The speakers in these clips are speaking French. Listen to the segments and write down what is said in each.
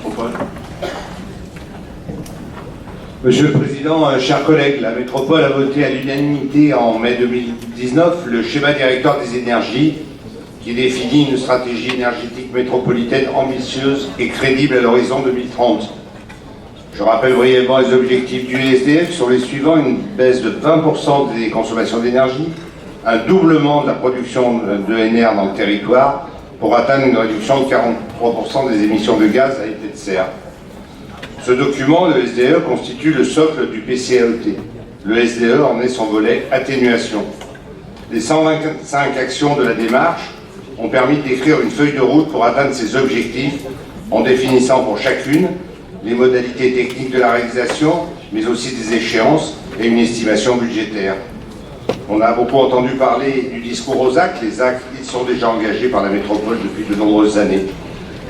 métropole. Monsieur le Président, chers collègues, la métropole a voté à l'unanimité en mai 2019 le schéma directeur des énergies qui définit une stratégie énergétique métropolitaine ambitieuse et crédible à l'horizon 2030. Je rappelle brièvement les objectifs du SDF sur les suivants: une baisse de 20% des consommations d'énergie, un doublement de la production d'ENR dans le territoire pour atteindre une réduction de 43% des émissions de gaz à effet de serre. Ce document, le SDE, constitue le socle du PCAET. Le SDE en est son volet atténuation. Les 125 actions de la démarche ont permis de décrire une feuille de route pour atteindre ces objectifs en définissant pour chacune les modalités techniques de la réalisation, mais aussi des échéances et une estimation budgétaire. On a beaucoup entendu parler du discours aux actes. Les actes, ils sont déjà engagés par la métropole depuis de nombreuses années.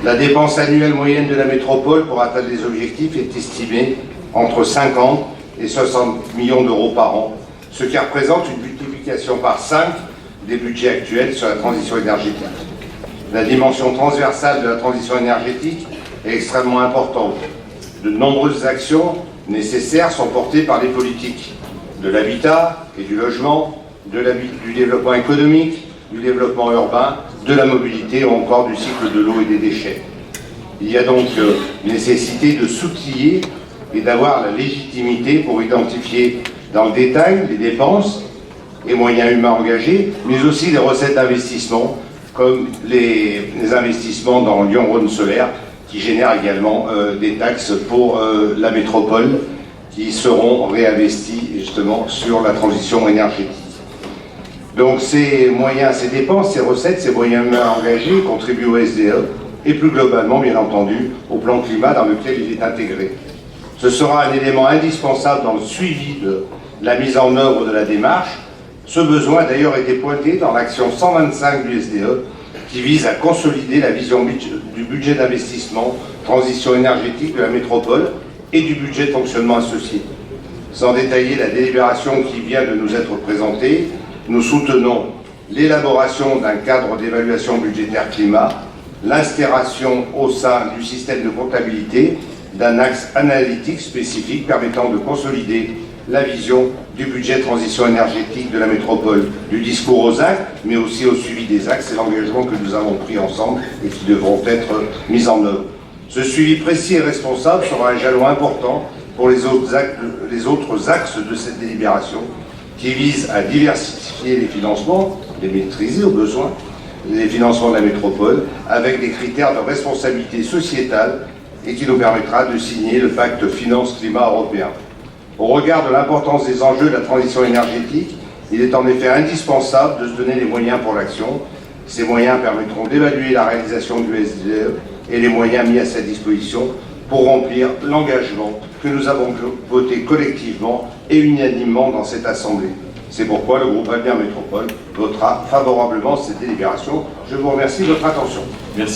La dépense annuelle moyenne de la métropole pour atteindre les objectifs est estimée entre 50 et 60 millions d'euros par an, ce qui représente une multiplication par 5 des budgets actuels sur la transition énergétique. La dimension transversale de la transition énergétique est extrêmement importante. De nombreuses actions nécessaires sont portées par les politiques de l'habitat et du logement, du développement économique, du développement urbain, de la mobilité ou encore du cycle de l'eau et des déchets. Il y a donc nécessité de s'outiller et d'avoir la légitimité pour identifier dans le détail les dépenses et moyens humains engagés, mais aussi les recettes d'investissement, comme les investissements dans Lyon-Rhône solaire, qui génèrent également des taxes pour la métropole, qui seront réinvestis justement sur la transition énergétique. Donc ces moyens, ces dépenses, ces recettes, ces moyens humains engagés contribuent au SDE et plus globalement, bien entendu, au plan climat dans lequel il est intégré. Ce sera un élément indispensable dans le suivi de la mise en œuvre de la démarche. Ce besoin a d'ailleurs été pointé dans l'action 125 du SDE qui vise à consolider la vision du budget d'investissement, transition énergétique de la métropole et du budget de fonctionnement associé. Sans détailler la délibération qui vient de nous être présentée, nous soutenons l'élaboration d'un cadre d'évaluation budgétaire climat, l'instauration au sein du système de comptabilité d'un axe analytique spécifique permettant de consolider la vision du budget de transition énergétique de la métropole, du discours aux actes, mais aussi au suivi des axes et l'engagement que nous avons pris ensemble et qui devront être mis en œuvre. Ce suivi précis et responsable sera un jalon important pour les autres axes de cette délibération qui visent à diversifier les financements, les maîtriser au besoin, les financements de la métropole, avec des critères de responsabilité sociétale et qui nous permettra de signer le pacte finance-climat européen. Au regard de l'importance des enjeux de la transition énergétique, il est en effet indispensable de se donner les moyens pour l'action. Ces moyens permettront d'évaluer la réalisation du SDE et les moyens mis à sa disposition pour remplir l'engagement que nous avons voté collectivement et unanimement dans cette Assemblée. C'est pourquoi le groupe Avenir Métropole votera favorablement cette délibération. Je vous remercie de votre attention. Merci.